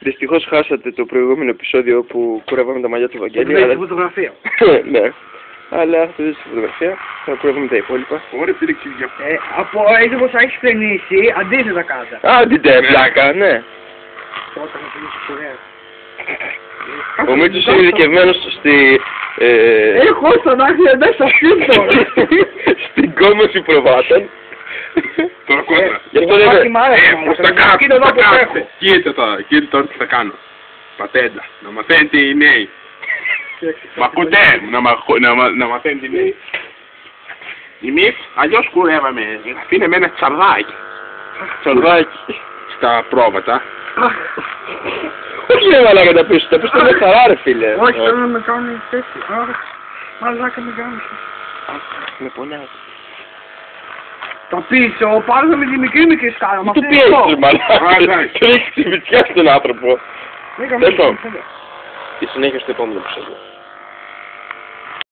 Δυστυχώς χάσατε το προηγούμενο επεισόδιο που κουρεύαμε τα μαλλιά του Βαγγέλη. Δεν έχει φωτογραφία. Ναι. Αλλά αυτό δεν είναι φωτογραφία. Θα κουρεύουμε τα υπόλοιπα. Ωραία, τι λέξεις για αυτό. Από έτσι όπως έχεις φρενήσει, αντίθετα κάτα. Α, την πλάκα, ναι. Τότε θα φρενήσεις ωραία. Ο Μίτσος είναι ειδικευμένος στη... Έχω στον άκρη μέσα σπίτι. στην κόμωση προβάτων. Τώρα κόντρα. Γι' αυτό λέμε... Πώς τα κάνω, κοίτα τώρα τι θα κάνω. Πατέντα, να μαθαίνει τι οι νέοι. Μ' ακούτε, να μαθαίνει τι νέοι. Εμείς αλλιώς κουρεύαμε, αφήνε με ένα τσαρδάκι. Τσαρδάκι. Στα πρόβατα. Όχι ρε μαλάκα τα πίσω, τα πίσω είναι χαρά ρε φίλε. Όχι, θέλω να με κάνουν θέση. Μαλάκα με κάνουν. Με πονάει. Τα πίσω, πάρε με τη μικρή σκάλα. Μη του πιέσεις μαλάκα. Και έχεις τη βυθιά στον άνθρωπο. Δεν Η συνέχεια στο επόμενο επεισόδιο.